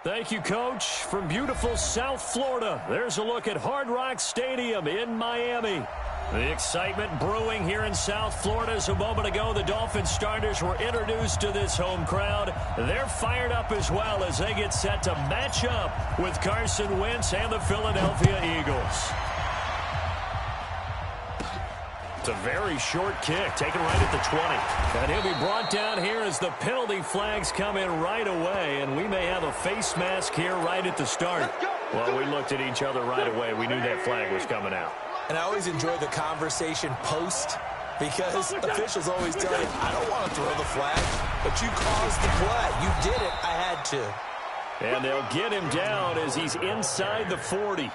Thank you, Coach. From beautiful South Florida, there's a look at Hard Rock Stadium in Miami. The excitement brewing here in South Florida as a moment ago. The Dolphins starters were introduced to this home crowd. They're fired up as well as they get set to match up with Carson Wentz and the Philadelphia Eagles. It's a very short kick, taken right at the 20. And he'll be brought down here as the penalty flags come in right away. And we may have a face mask here right at the start. Well, we looked at each other right away. We knew that flag was coming out. And I always enjoy the conversation post because officials always tell you, I don't want to throw the flag, but you caused the play. You did it. I had to. And they'll get him down as he's inside the 40.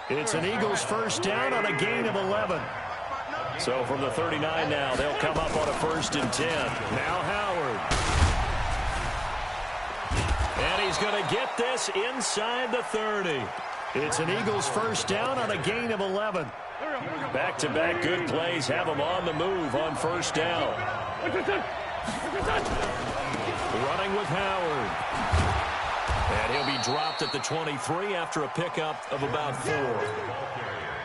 It's an Eagles first down on a gain of 11. So from the 39 now, they'll come up on a 1st and 10. Now Howard. And he's going to get this inside the 30. It's an Eagles first down on a gain of 11. Back-to-back good plays have them on the move on 1st down. Running with Howard. And he'll be dropped at the 23 after a pickup of about 4.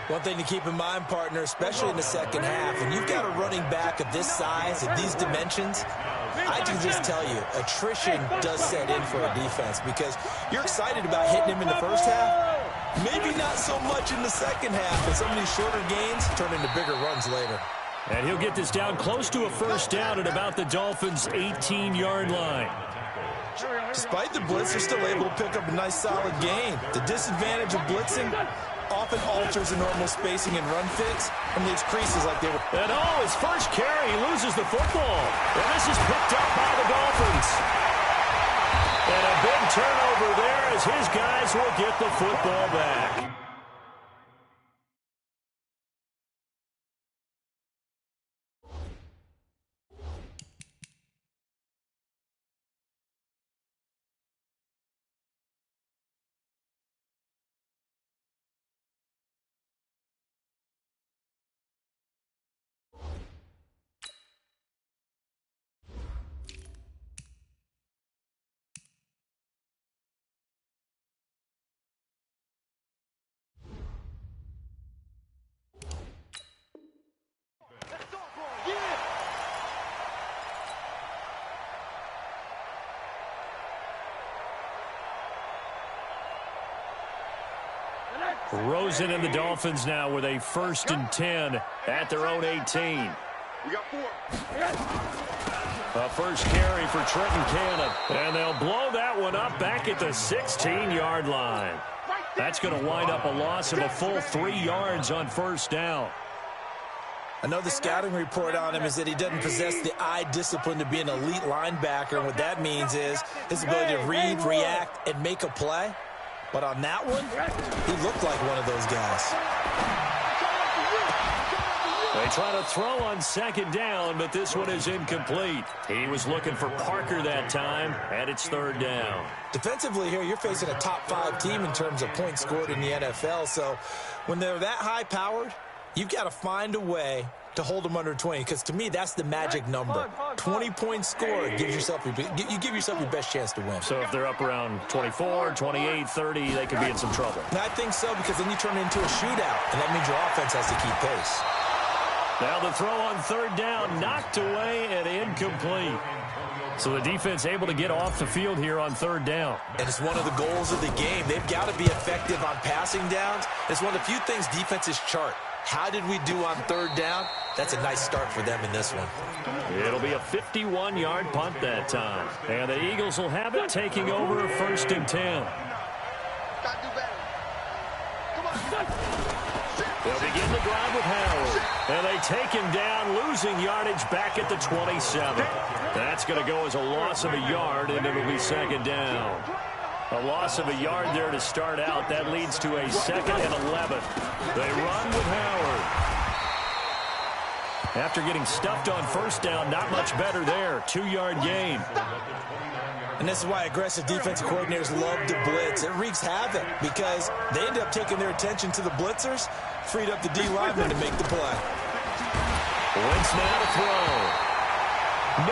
One thing to keep in mind, partner, especially in the second half, when you've got a running back of this size, of these dimensions, I can just tell you, attrition does set in for a defense because you're excited about hitting him in the first half. Maybe not so much in the second half, but some of these shorter gains turn into bigger runs later. And he'll get this down close to a first down at about the Dolphins' 18-yard line. Despite the blitz, they're still able to pick up a nice solid gain. The disadvantage of blitzing often alters the normal spacing and run fits and leaves creases like they were. And his first carry, he loses the football. And this is picked up by the Dolphins. And a big turnover there as his guys will get the football back. Rosen and the Dolphins now with a 1st and 10 at their own 18. We got 4. A first carry for Trenton Cannon. And they'll blow that one up back at the 16-yard line. That's going to wind up a loss of a full 3 yards on 1st down. I know the scouting report on him is that he doesn't possess the eye discipline to be an elite linebacker. And what that means is his ability to read, react, and make a play. But on that one, he looked like one of those guys. They try to throw on 2nd down, but this one is incomplete. He was looking for Parker that time, and it's 3rd down. Defensively here, you're facing a top 5 team in terms of points scored in the NFL. So when they're that high-powered, you've got to find a way to hold them under 20, because to me, that's the magic number. 20 points scored gives yourself you give yourself your best chance to win. So if they're up around 24, 28, 30, they could be in some trouble. And I think so, because then you turn it into a shootout, and that means your offense has to keep pace. Now the throw on 3rd down, knocked away and incomplete. So the defense able to get off the field here on 3rd down. And it's one of the goals of the game. They've got to be effective on passing downs. It's one of the few things defenses chart. How did we do on 3rd down? That's a nice start for them in this one. It'll be a 51-yard punt that time. And the Eagles will have it, taking over 1st and 10. They'll begin the drive with Howard. And they take him down, losing yardage back at the 27. That's going to go as a loss of a yard, and it'll be 2nd down. A loss of a yard there to start out. That leads to a 2nd and 11. They run with Howard. After getting stuffed on 1st down, not much better there. 2-yard gain. And this is why aggressive defensive coordinators love to blitz. It wreaks havoc because they end up taking their attention to the blitzers, freed up the D lineman to make the play. Wentz now to throw.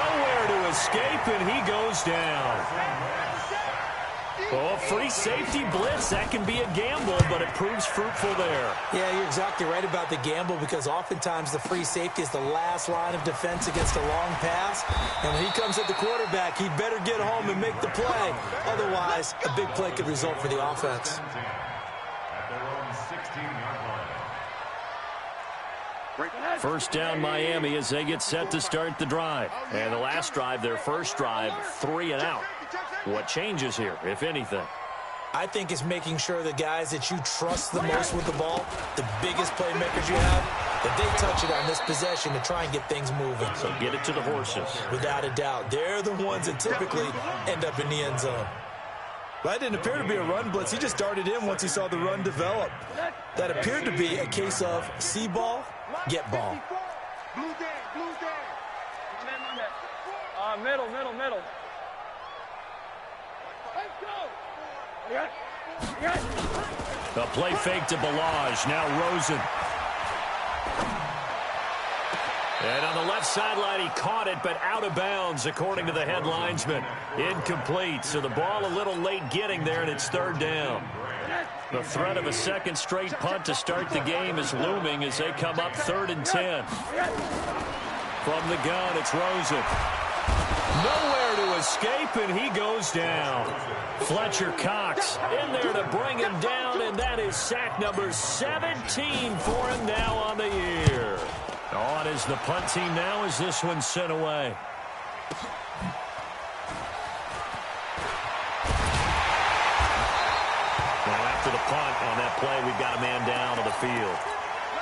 Nowhere to escape, and he goes down. Oh, free safety blitz. That can be a gamble, but it proves fruitful there. Yeah, you're exactly right about the gamble because oftentimes the free safety is the last line of defense against a long pass. And when he comes at the quarterback, he better get home and make the play. Otherwise, a big play could result for the offense. First down Miami as they get set to start the drive. And the last drive, their first drive, 3 and out. What changes here, if anything? I think it's making sure the guys that you trust the most with the ball, the biggest playmakers you have, that they touch it on this possession to try and get things moving. So get it to the horses. Without a doubt. They're the ones that typically end up in the end zone. That didn't appear to be a run blitz. He just darted in once he saw the run develop. That appeared to be a case of see ball, get ball. Middle. The play fake to Balaj. Now Rosen. And on the left sideline, he caught it, but out of bounds, according to the head linesman. Incomplete, so the ball a little late getting there, and it's third down. The threat of a second straight punt to start the game is looming as they come up 3rd and 10. From the gun, it's Rosen. Nowhere to escape, and he goes down. Fletcher Cox in there to bring him down, and that is sack number 17 for him now on the year. On is the punt team now as this one's sent away. Now after the punt on that play, we've got a man down on the field.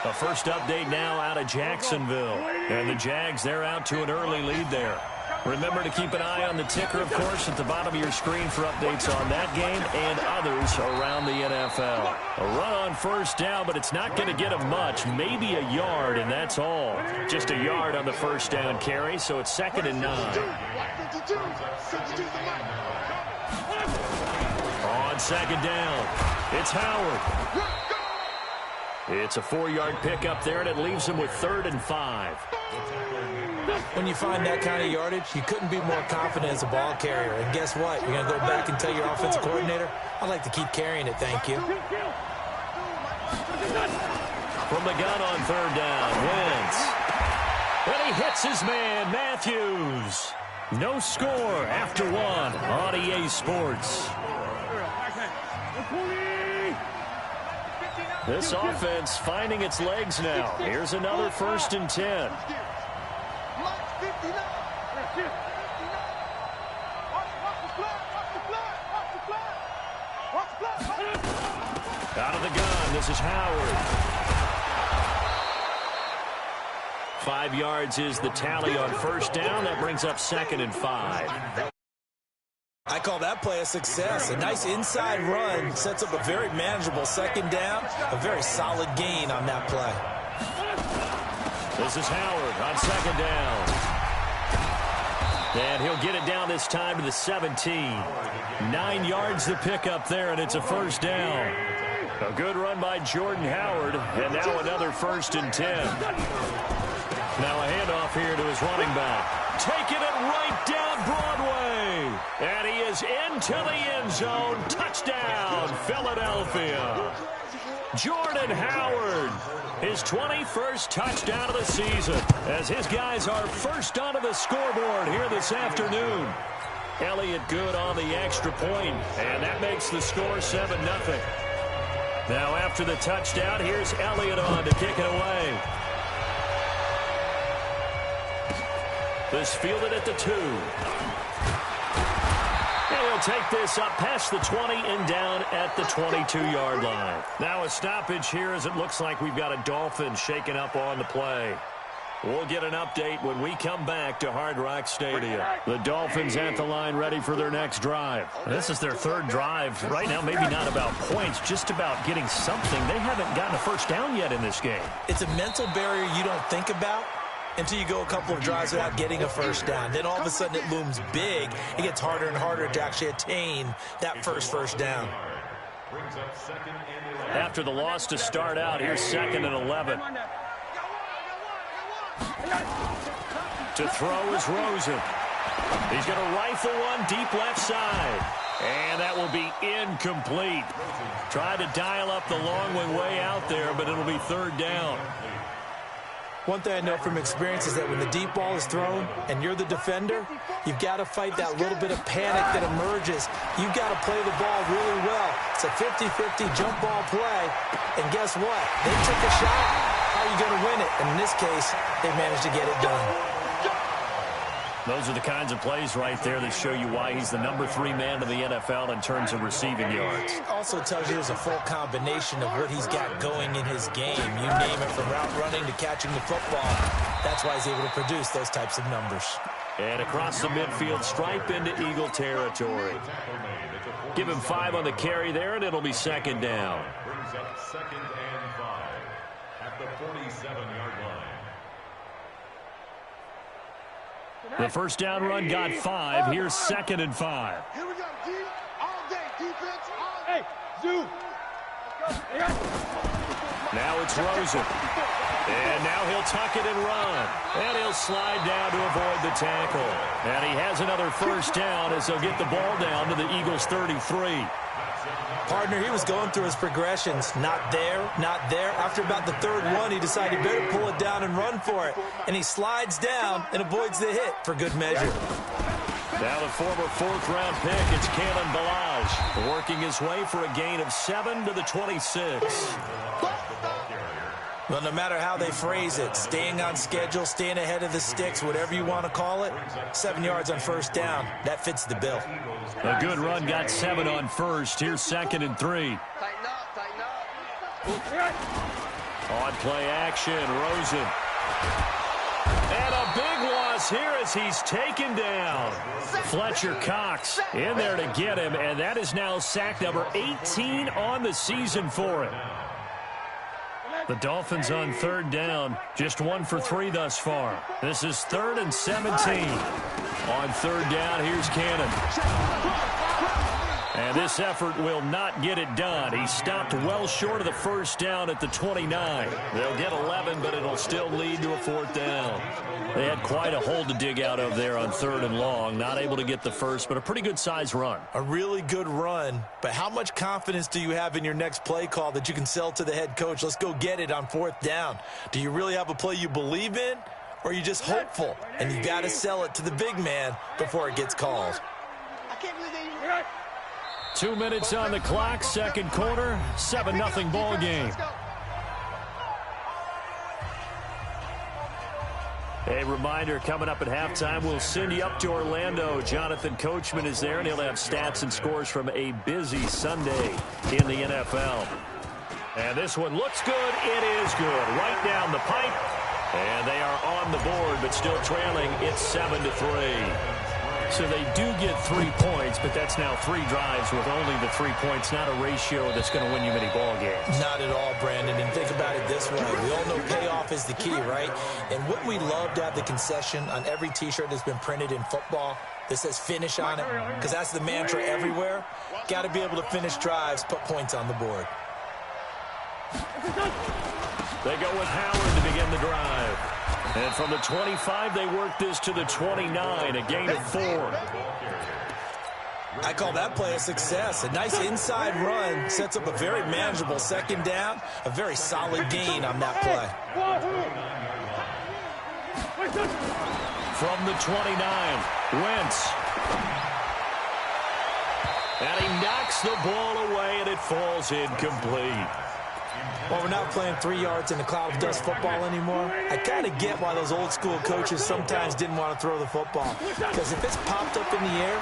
A first update now out of Jacksonville. And the Jags, they're out to an early lead there. Remember to keep an eye on the ticker, of course, at the bottom of your screen for updates on that game and others around the NFL. A run on first down, but it's not going to get him much. Maybe a yard, and that's all. Just a yard on the first down carry, so it's 2nd and 9. On 2nd down, it's Howard. It's a 4-yard pickup there, and it leaves him with 3rd and 5. When you find that kind of yardage, you couldn't be more confident as a ball carrier. And guess what? You're going to go back and tell your offensive coordinator, I'd like to keep carrying it, thank you. From the gun on 3rd down, Wentz. And he hits his man, Matthews. No score after 1 on EA Sports. This offense finding its legs now. Here's another 1st and 10. Out of the gun, this is Howard. 5 yards is the tally on first down. That brings up 2nd and 5. I call that play a success. A nice inside run sets up a very manageable 2nd down. A very solid gain on that play. This is Howard on 2nd down. And he'll get it down this time to the 17. 9 yards to pick up there, and it's a first down. A good run by Jordan Howard, and now another 1st and 10. Now a handoff here to his running back. Taking it right down Broadway. And he is into the end zone. Touchdown, Philadelphia. Jordan Howard, his 21st touchdown of the season, as his guys are first onto the scoreboard here this afternoon. Elliott good on the extra point, and that makes the score 7-0. Now after the touchdown, here's Elliott on to kick it away. This fielded at the 2. And he'll take this up past the 20 and down at the 22-yard line. Now a stoppage here as it looks like we've got a Dolphins shaking up on the play. We'll get an update when we come back to Hard Rock Stadium. The Dolphins at the line ready for their next drive. This is their 3rd drive. Right now, maybe not about points, just about getting something. They haven't gotten a first down yet in this game. It's a mental barrier you don't think about until you go a couple of drives without getting a first down. Then all of a sudden it looms big. It gets harder and harder to actually attain that first down. After the loss to start out, here's 2nd and 11. To throw is Rosen. He's going to rifle one deep left side. And that will be incomplete. Tried to dial up the long way out there, but it'll be third down. One thing I know from experience is that when the deep ball is thrown and you're the defender, you've got to fight that little bit of panic that emerges. You've got to play the ball really well. It's a 50-50 jump ball play. And guess what? They took a shot. How are you going to win it? And in this case, they managed to get it done. Those are the kinds of plays right there that show you why he's the number 3 man in the NFL in terms of receiving yards. Also tells you there's a full combination of what he's got going in his game. You name it, from route running to catching the football. That's why he's able to produce those types of numbers. And across the midfield stripe into Eagle territory. Give him 5 on the carry there, and it'll be second down. Brings up 2nd and 5 at the 47-yard line. The first down run got 5. Here's 2nd and 5. Here we go, D. All day, defense, all day. Zoo. Now it's Rosen. And now he'll tuck it and run. And he'll slide down to avoid the tackle. And he has another first down as they'll get the ball down to the Eagles' 33. Partner, he was going through his progressions. Not there, not there. After about the 3rd one, he decided he better pull it down and run for it. And he slides down and avoids the hit for good measure. Now the former 4th-round pick, it's Kalen Ballage, working his way for a gain of 7 to the 26. Well, no matter how they phrase it, staying on schedule, staying ahead of the sticks, whatever you want to call it, 7 yards on first down, that fits the bill. A good run got 7 on first. Here's 2nd and 3. Tighten up, tighten up. On play action, Rosen. And a big loss here as he's taken down. Fletcher Cox in there to get him, and that is now sack number 18 on the season for him. The Dolphins on 3rd down, just 1 for 3 thus far. This is 3rd and 17. On 3rd down, here's Cannon. And this effort will not get it done. He stopped well short of the first down at the 29. They'll get 11, but it'll still lead to a 4th down. They had quite a hole to dig out of there on 3rd and long. Not able to get the first, but a pretty good-sized run. A really good run, but how much confidence do you have in your next play call that you can sell to the head coach? Let's go get it on 4th down. Do you really have a play you believe in, or are you just hopeful? And you got to sell it to the big man before it gets called. I can't believe they... 2 minutes on the clock, 2nd quarter, 7-0 ball game. A reminder, coming up at halftime, we'll send you up to Orlando. Jonathan Coachman is there, and he'll have stats and scores from a busy Sunday in the NFL. And this one looks good. It is good. Right down the pipe. And they are on the board, but still trailing. It's 7-3. So they do get 3 points, but that's now 3 drives with only the 3 points, not a ratio that's going to win you many ball games. Not at all, Brandon. And think about it this way. We all know payoff is the key, right? And wouldn't we love to have the concession on every T-shirt that's been printed in football that says finish on it? Because that's the mantra everywhere. Got to be able to finish drives, put points on the board. They go with Howard to begin the drive. And from the 25, they work this to the 29, a gain of 4. I call that play a success. A nice inside run sets up a very manageable 2nd down, a very solid gain on that play. From the 29, Wentz. And he knocks the ball away, and it falls incomplete. Well, we're not playing 3 yards in a cloud of dust football anymore. I kind of get why those old school coaches sometimes didn't want to throw the football. Because if it's popped up in the air,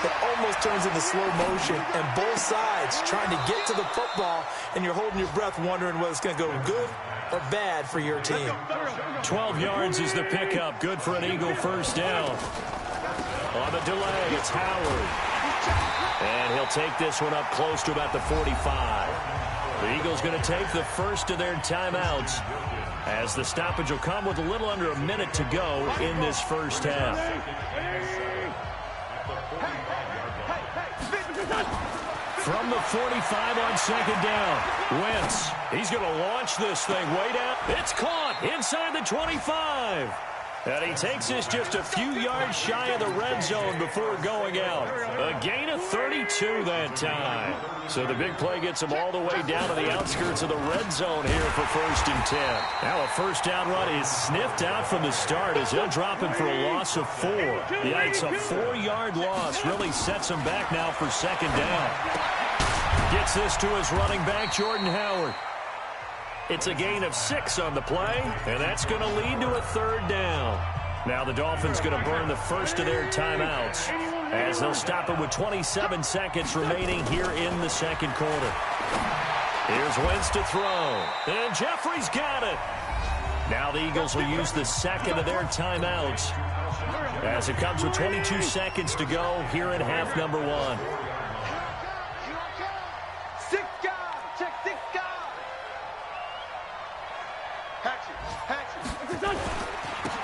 it almost turns into slow motion. And both sides trying to get to the football, and you're holding your breath wondering whether it's going to go good or bad for your team. 12 yards is the pickup. Good for an Eagle first down. On the delay, it's Howard. And he'll take this one up close to about the 45. The Eagles going to take the first of their timeouts as the stoppage will come with a little under a minute to go in this first half. From the 45 on 2nd down, Wentz. He's going to launch this thing way down. It's caught inside the 25. And he takes this just a few yards shy of the red zone before going out. A gain of 32 that time. So the big play gets him all the way down to the outskirts of the red zone here for 1st and 10. Now a first down run is sniffed out from the start as he'll drop him for a loss of 4. Yikes, a 4-yard loss really sets him back now for 2nd down. Gets this to his running back, Jordan Howard. It's a gain of 6 on the play, and that's going to lead to a 3rd down. Now the Dolphins going to burn the first of their timeouts as they'll stop it with 27 seconds remaining here in the 2nd quarter. Here's Wentz to throw, and Jeffrey's got it. Now the Eagles will use the 2nd of their timeouts as it comes with 22 seconds to go here in half number 1.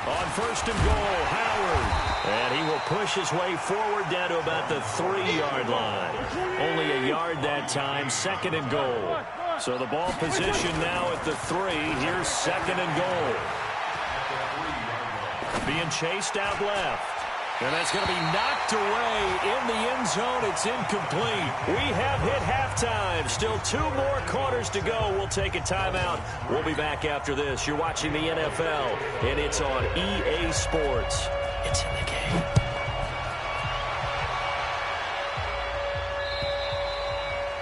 On 1st and goal, Howard. And he will push his way forward down to about the 3-yard line. Only a yard that time, 2nd and goal. So the ball position now at the 3. Here's 2nd and goal. Being chased out left. And that's going to be knocked away in the end zone. It's incomplete. We have hit halftime. Still 2 more quarters to go. We'll take a timeout. We'll be back after this. You're watching the NFL, and it's on EA Sports. It's in the game.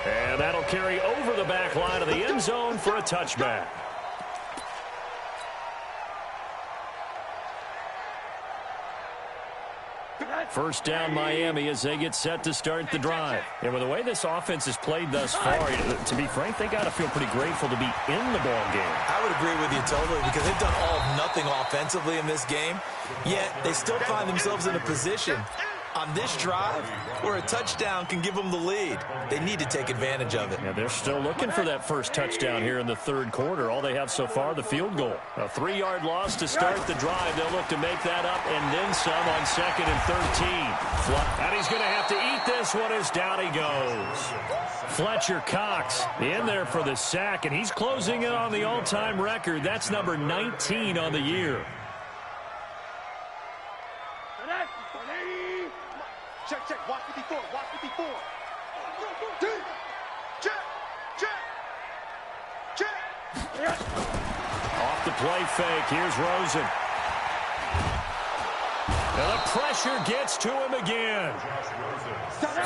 And that'll carry over the back line of the end zone for a touchback. First down Miami as they get set to start the drive. And with the way this offense has played thus far, to be frank, they got to feel pretty grateful to be in the ball game. I would agree with you totally because they've done all of nothing offensively in this game, yet they still find themselves in a position on this drive where a touchdown can give them the lead. They need to take advantage of it. Yeah, they're still looking for that first touchdown here in the 3rd quarter. All they have so far, the field goal. A 3-yard loss to start the drive. They'll look to make that up and then some on 2nd and 13. And he's going to have to eat this one as down he goes. Fletcher Cox in there for the sack, and he's closing in on the all-time record. That's number 19 on the year. Check. Watch 54. Watch 54. Check. Off the play fake. Here's Rosen. And the pressure gets to him again.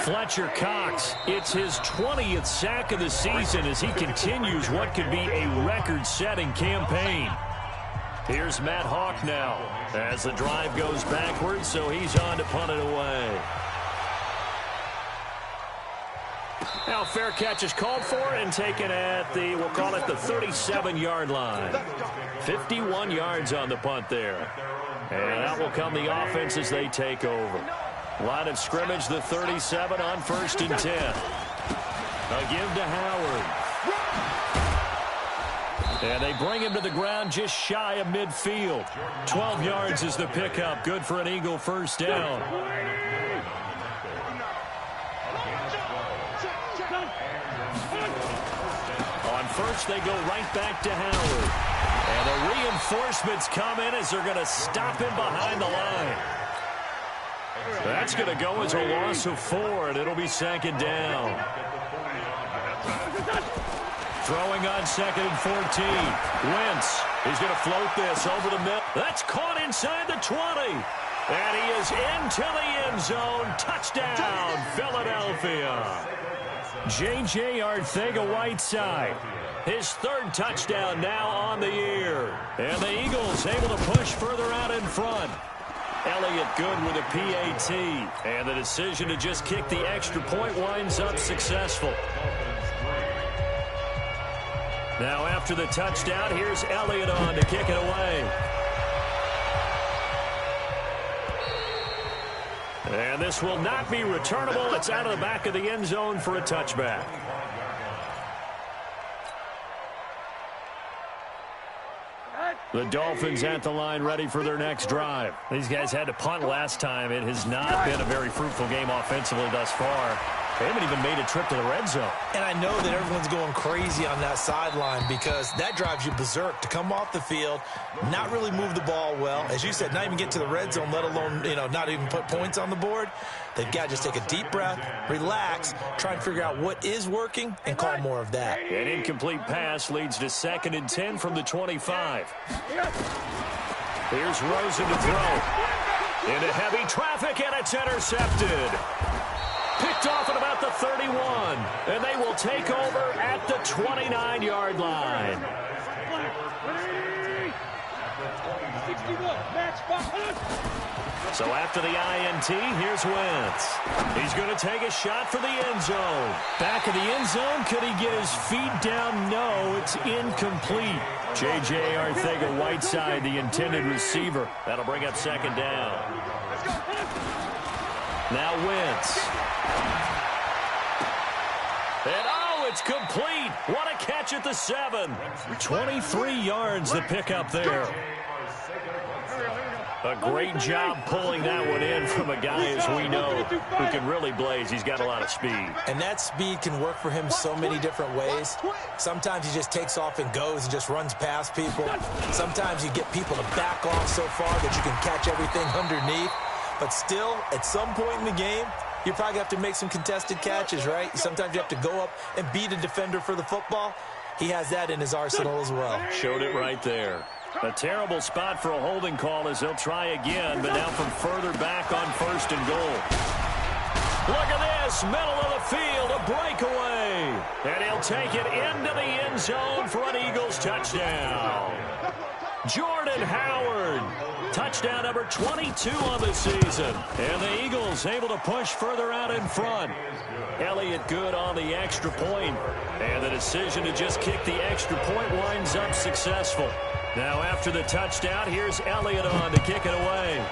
Fletcher Cox, it's his 20th sack of the season as he continues what could be a record-setting campaign. Here's Matt Hawk now as the drive goes backwards, so he's on to punt it away. Now fair catch is called for and taken at the, we'll call it the 37-yard line. 51 yards on the punt there. And out will come the offense as they take over. Line of scrimmage, the 37 on 1st and 10. A give to Howard. And they bring him to the ground just shy of midfield. 12 yards is the pickup. Good for an Eagle first down. On first, they go right back to Howard. And the reinforcements come in as they're going to stop him behind the line. That's going to go as a loss of 4, and it'll be 2nd down. Throwing on 2nd and 14. Wentz is going to float this over the middle. That's caught inside the 20. And he is into the end zone. Touchdown, Philadelphia. J.J. Arcega-Whiteside. His 3rd touchdown now on the year. And the Eagles able to push further out in front. Elliott good with a PAT. And the decision to just kick the extra point winds up successful. Now after the touchdown, here's Elliott on to kick it away. And this will not be returnable. It's out of the back of the end zone for a touchback. The Dolphins at the line ready for their next drive. These guys had to punt last time. It has not been a very fruitful game offensively thus far. They haven't even made a trip to the red zone. And I know that everyone's going crazy on that sideline because that drives you berserk to come off the field, not really move the ball well. As you said, not even get to the red zone, let alone, not even put points on the board. They've got to just take a deep breath, relax, try and figure out what is working, and call more of that. An incomplete pass leads to 2nd and 10 from the 25. Here's Rosen to throw. Into heavy traffic, and it's intercepted. Picked off at about the 31, and they will take over at the 29-yard line. So after the INT, here's Wentz. He's going to take a shot for the end zone. Back of the end zone, could he get his feet down? No, it's incomplete. J.J. Arcega-Whiteside, the intended receiver. That'll bring up 2nd down. Now Wentz. And it's complete. What a catch at the 7. 23 yards to pick up there. A great job pulling that one in from a guy, as we know, who can really blaze. He's got a lot of speed. And that speed can work for him so many different ways. Sometimes he just takes off and goes and just runs past people. Sometimes you get people to back off so far that you can catch everything underneath. But still, at some point in the game, you probably have to make some contested catches, right? Sometimes you have to go up and beat a defender for the football. He has that in his arsenal as well. Showed it right there. A terrible spot for a holding call as he'll try again, but now from further back on 1st and goal. Look at this, middle of the field, a breakaway. And he'll take it into the end zone for an Eagles touchdown. Jordan Howard, touchdown number 22 on the season. And the Eagles able to push further out in front. Elliott good on the extra point. And the decision to just kick the extra point winds up successful. Now after the touchdown, here's Elliott on to kick it away.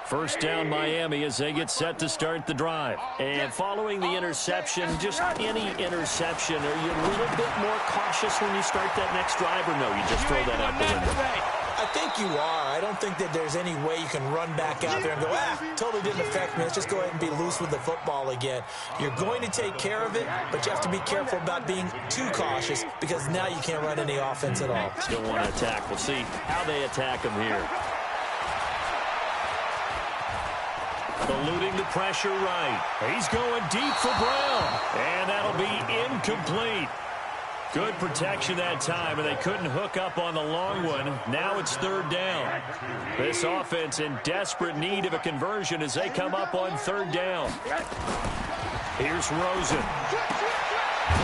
First down Miami as they get set to start the drive. And following the interception, just any interception, are you a little bit more cautious when you start that next drive, or no, you just throw that out the window? I think you are. I don't think that there's any way you can run back out there and go, totally didn't affect me. Let's just go ahead and be loose with the football again. You're going to take care of it, but you have to be careful about being too cautious because now you can't run any offense at all. Still want to attack. We'll see how they attack him here. Eluding the pressure right. He's going deep for Brown. And that'll be incomplete. Good protection that time, and they couldn't hook up on the long one. Now it's 3rd down. This offense in desperate need of a conversion as they come up on 3rd down. Here's Rosen.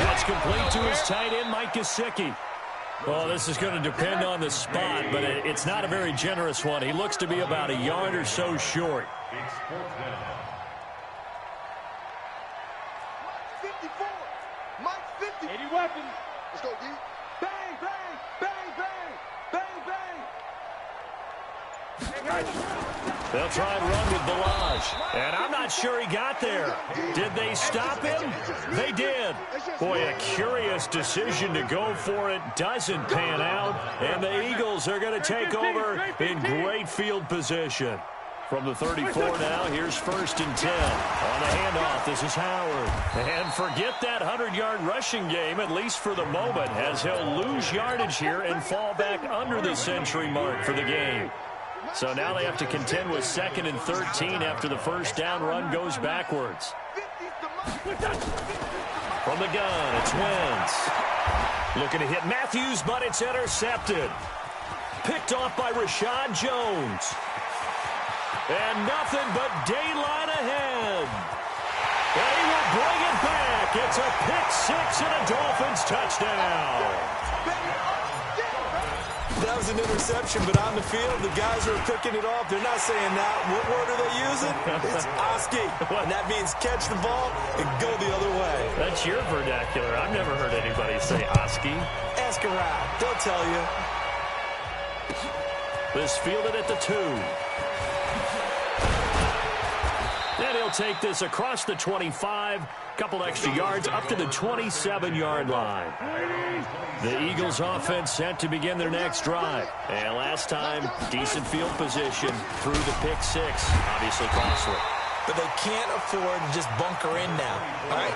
That's complete to his tight end, Mike Gesicki. Well, this is going to depend on the spot, but it's not a very generous one. He looks to be about a yard or so short. It's 4th down. Mike 54. Mike 50. 80 weapons. Let's go, D. Bang, bang, bang, bang, bang, bang. They'll try and run with Balaj. And I'm not sure he got there. Did they stop him? They did. Boy, a curious decision to go for it. Doesn't pan out. And the Eagles are going to take over in great field position. From the 34 now, here's 1st and 10. On the handoff, this is Howard. And forget that 100-yard rushing game, at least for the moment, as he'll lose yardage here and fall back under the century mark for the game. So now they have to contend with 2nd and 13 after the first down run goes backwards. From the gun, it's Wentz. Looking to hit Matthews, but it's intercepted. Picked off by Rashad Jones. And nothing but daylight ahead. And he will bring it back. It's a pick-6 and a Dolphins touchdown. That was an interception, but on the field, the guys who are picking it off, they're not saying that. What word are they using? It's Oski. And that means catch the ball and go the other way. That's your vernacular. I've never heard anybody say Oski. Ask around. They'll tell you. This fielded at the 2. And he'll take this across the 25. Couple extra yards up to the 27-yard line. The Eagles offense set to begin their next drive. And last time, decent field position through the pick 6. Obviously costly. But they can't afford to just bunker in now. All right,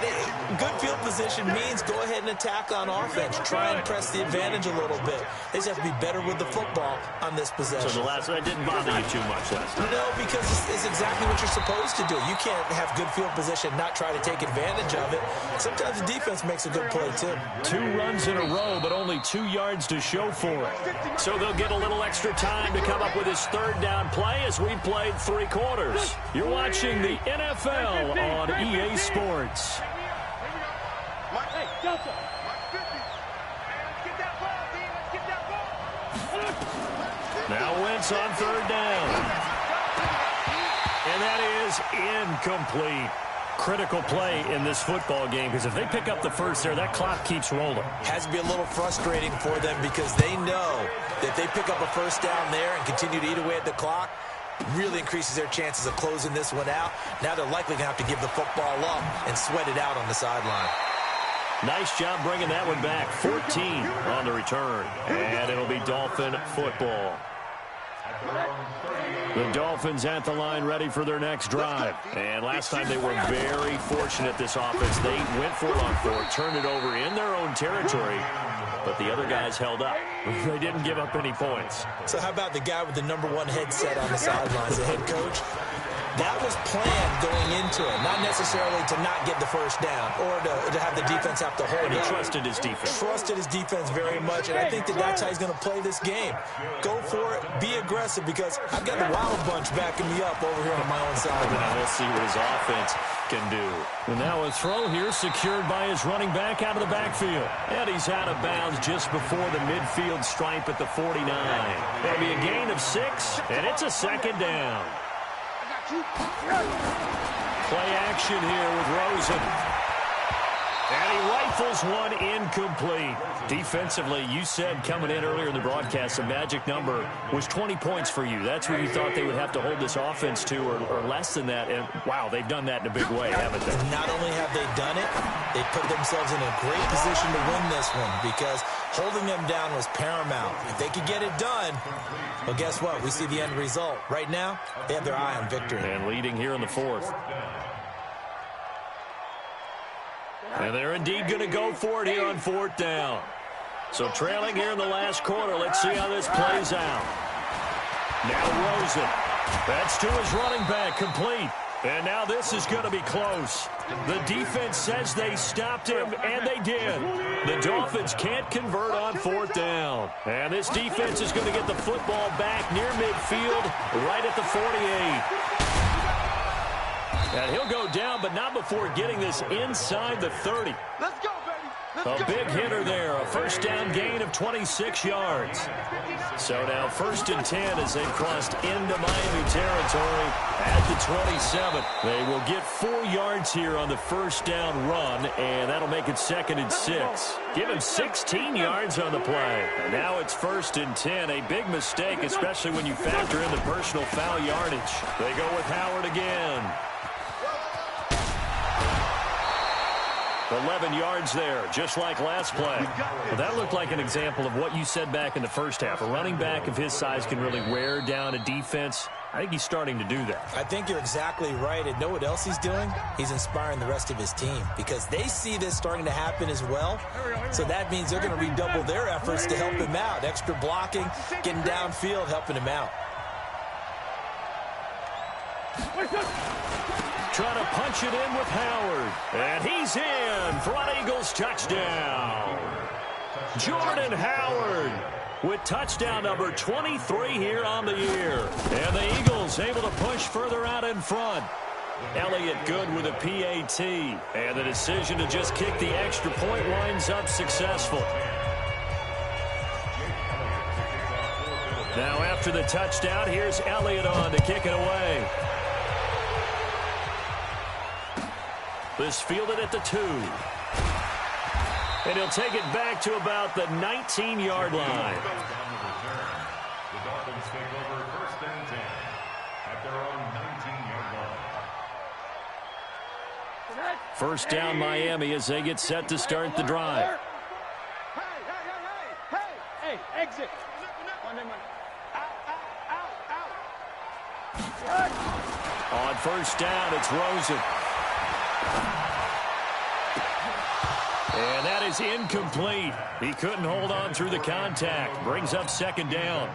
good field position means go ahead and attack on offense. Try and press the advantage a little bit. They just have to be better with the football on this possession. So the last one didn't bother you too much last time? No, because it's exactly what you're supposed to do. You can't have good field position, not try to take advantage of it. Sometimes the defense makes a good play, too. 2 runs in a row, but only 2 yards to show for it. So they'll get a little extra time to come up with his 3rd down play as we played 3 quarters. You're watching the NFL on EA Sports. Now Wentz on 3rd down. And that is incomplete. Critical play in this football game, because if they pick up the first there, that clock keeps rolling. Has to be a little frustrating for them because they know that if they pick up a first down there and continue to eat away at the clock, really increases their chances of closing this one out. Now they're likely going to have to give the football up and sweat it out on the sideline. Nice job bringing that one back. 14 on the return. And it'll be Dolphin football. The Dolphins at the line ready for their next drive. And last time they were very fortunate, this offense. They went for it on 4, turned it over in their own territory, but the other guys held up. They didn't give up any points. So how about the guy with the #1 headset on the sidelines, the head coach? That was planned going into it, not necessarily to not get the first down or to have the defense have to hold it. He trusted his defense. Trusted his defense very much, and I think that's how he's going to play this game. Go for it, be aggressive, because I've got the Wild Bunch backing me up over here on my own side. Now we'll see what his offense can do. And now a throw here secured by his running back out of the backfield. And he's out of bounds just before the midfield stripe at the 49. That'll be a gain of 6, and it's a 2nd down. Play action here with Rosen. And he rifles one incomplete. Defensively, you said coming in earlier in the broadcast, the magic number was 20 points for you. That's what you thought they would have to hold this offense to, or less than that. And, wow, they've done that in a big way, haven't they? Not only have they done it, they put themselves in a great position to win this one because holding them down was paramount. If they could get it done, well, guess what? We see the end result. Right now, they have their eye on victory. And leading here in the 4th. And they're indeed going to go for it here on 4th down. So trailing here in the last quarter. Let's see how this plays out. Now Rosen. That's to his running back, complete. And now this is going to be close. The defense says they stopped him, and they did. The Dolphins can't convert on 4th down. And this defense is going to get the football back near midfield, right at the 48. And he'll go down, but not before getting this inside the 30. Let's go, baby. A big hitter there, a first down gain of 26 yards. So now 1st and 10 as they've crossed into Miami territory at the 27. They will get 4 yards here on the first down run, and that'll make it 2nd and 6. Give him 16 yards on the play. And now it's 1st and 10, a big mistake, especially when you factor in the personal foul yardage. They go with Howard again. 11 yards there, just like last play. Well, that looked like an example of what you said back in the first half. A running back of his size can really wear down a defense. I think he's starting to do that. I think you're exactly right. And know what else he's doing? He's inspiring the rest of his team because they see this starting to happen as well. So that means they're going to redouble their efforts to help him out. Extra blocking, getting downfield, helping him out. Trying to punch it in with Howard. And he's in for an Eagles touchdown. Jordan Howard with touchdown number 23 here on the year. And the Eagles able to push further out in front. Elliott good with a PAT. And the decision to just kick the extra point winds up successful. Now after the touchdown, here's Elliott on to kick it away. This fielded at the 2. And he'll take it back to about the 19-yard line. The Dolphins take First down Miami as they get set to start the drive. Hey, exit. On first down, it's Rosen. And that is incomplete. He couldn't hold on through the contact. Brings up second down.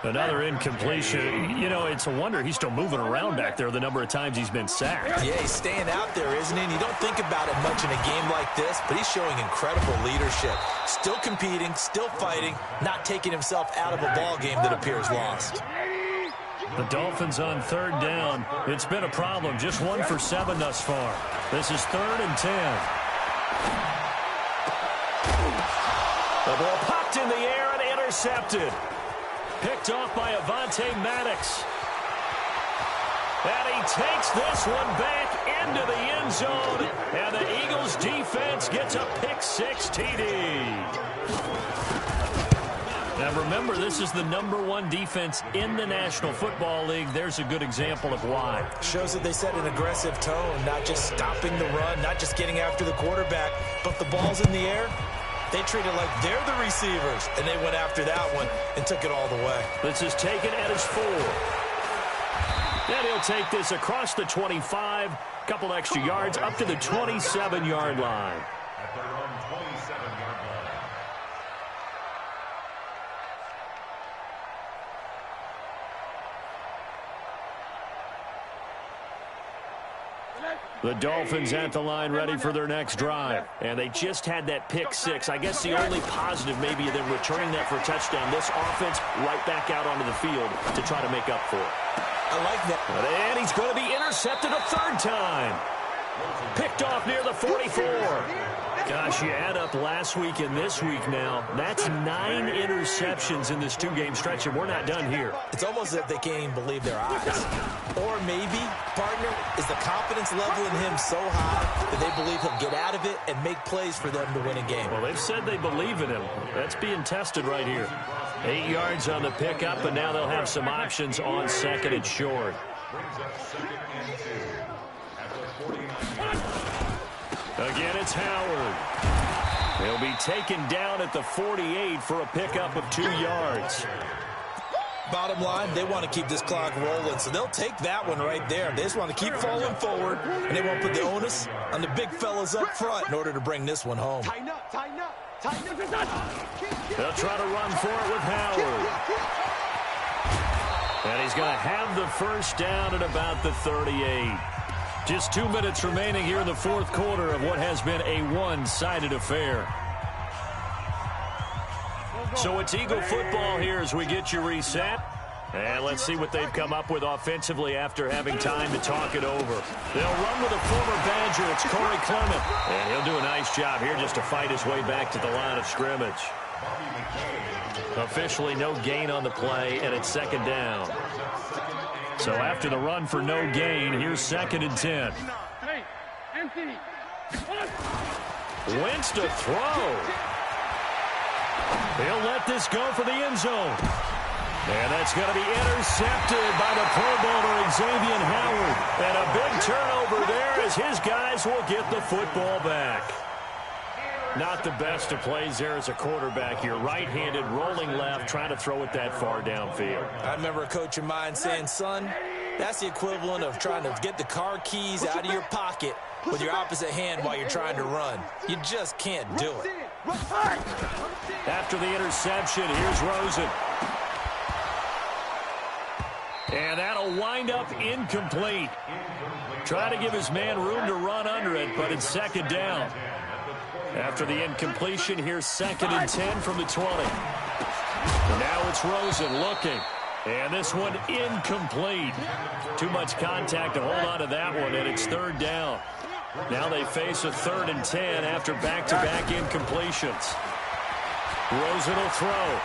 Another incompletion. You know, it's a wonder he's still moving around back there the number of times he's been sacked. Yeah, he's staying out there, isn't he? And you don't think about it much in a game like this, but he's showing incredible leadership. Still competing, still fighting, not taking himself out of a ball game that appears lost. The Dolphins on third down. It's been a problem. Just 1 for 7 thus far. This is 3rd and 10. The ball popped in the air and intercepted. Picked off by Avonte Maddox. And he takes this one back into the end zone. And the Eagles defense gets a pick-6 TD. Now remember, this is the #1 defense in the National Football League. There's a good example of why. Shows that they set an aggressive tone, not just stopping the run, not just getting after the quarterback, but the ball's in the air. They treat it like they're the receivers, and they went after that one and took it all the way. This is taken at his 4. And he'll take this across the 25, couple extra yards, up to the 27-yard line. At their own 27-yard line. The Dolphins at the line ready for their next drive. And they just had that pick-6. I guess the only positive maybe of them returning that for a touchdown. This offense right back out onto the field to try to make up for it. I like that. And he's going to be intercepted a 3rd time. Picked off near the 44. Gosh, you add up last week and this week now. That's 9 interceptions in this 2-game stretch, and we're not done here. It's almost as if they can't even believe their eyes. Or maybe, partner, is the confidence level in him so high that they believe he'll get out of it and make plays for them to win a game. Well, they've said they believe in him. That's being tested right here. 8 yards on the pickup, and now they'll have some options on 2nd and short. Brings up 2nd and 2. At the 49. Again, it's Howard. He'll be taken down at the 48 for a pickup of 2 yards. Bottom line, they want to keep this clock rolling, so they'll take that one right there. They just want to keep falling forward, and they won't put the onus on the big fellas up front in order to bring this one home. Tighten up, tighten up, tighten up. They'll try to run for it with Howard. And he's going to have the first down at about the 38. Just 2 minutes remaining here in the 4th quarter of what has been a one-sided affair. So it's Eagle football here as we get you reset. And let's see what they've come up with offensively after having time to talk it over. They'll run with a former Badger. It's Corey Clement. And he'll do a nice job here just to fight his way back to the line of scrimmage. Officially no gain on the play, and it's 2nd down. So after the run for no gain, here's 2nd and 10. Hey, Anthony. Wentz to throw. He'll let this go for the end zone. And that's going to be intercepted by the Pro Bowler Xavier Howard. And a big turnover there as his guys will get the football back. Not the best of plays there as a quarterback. You're right-handed, rolling left, trying to throw it that far downfield. I remember a coach of mine saying, son, that's the equivalent of trying to get the car keys out of your pocket with your opposite hand while you're trying to run. You just can't do it. After the interception, here's Rosen. And that'll wind up incomplete. Try to give his man room to run under it, but it's 2nd down. After the incompletion, here's 2nd and 10 from the 20. Now it's Rosen looking. And this one incomplete. Too much contact to hold on to that one, and it's 3rd down. Now they face a 3rd and 10 after back-to-back incompletions. Rosen will throw.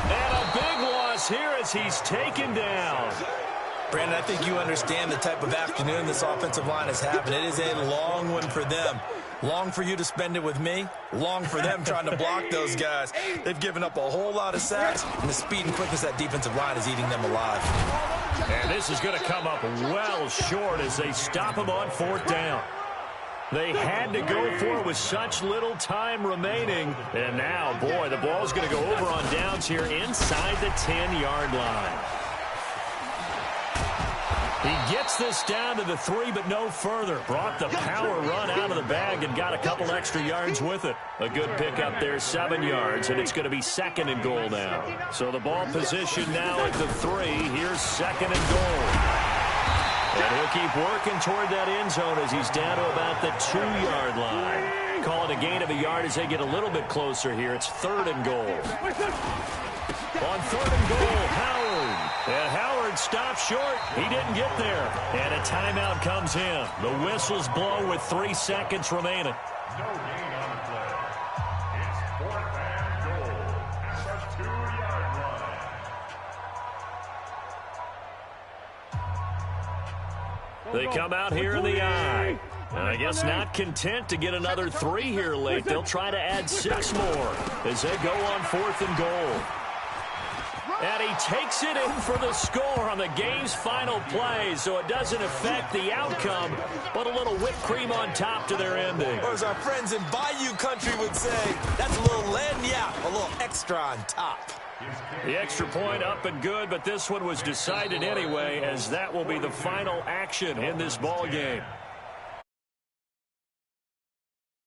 And a big loss here as he's taken down. Brandon, I think you understand the type of afternoon this offensive line is having. It is a long one for them. Long for you to spend it with me. Long for them trying to block those guys. They've given up a whole lot of sacks, and the speed and quickness of that defensive line is eating them alive. And this is going to come up well short as they stop him on 4th down. They had to go for it with such little time remaining. And now, boy, the ball's going to go over on downs here inside the 10-yard line. He gets this down to the 3, but no further. Brought the power run out of the bag and got a couple extra yards with it. A good pickup there, 7 yards, and it's going to be 2nd and goal now. So the ball position now at the 3. Here's 2nd and goal. And he'll keep working toward that end zone as he's down to about the 2-yard line. Call it a gain of a yard as they get a little bit closer here. It's 3rd and goal. On 3rd and goal, Howard. And Howard stops short. He didn't get there. And a timeout comes in. The whistles blow with 3 seconds remaining. No gain on the play. It's 4th and goal at the 2-yard line. They come out here in the eye. I guess not content to get another 3 here late. They'll try to add 6 more as they go on 4th and goal. And he takes it in for the score on the game's final play, so it doesn't affect the outcome, but a little whipped cream on top to their ending. Or as our friends in Bayou Country would say, that's a little lagniappe, a little extra on top. The extra point up and good, but this one was decided anyway, as that will be the final action in this ball game.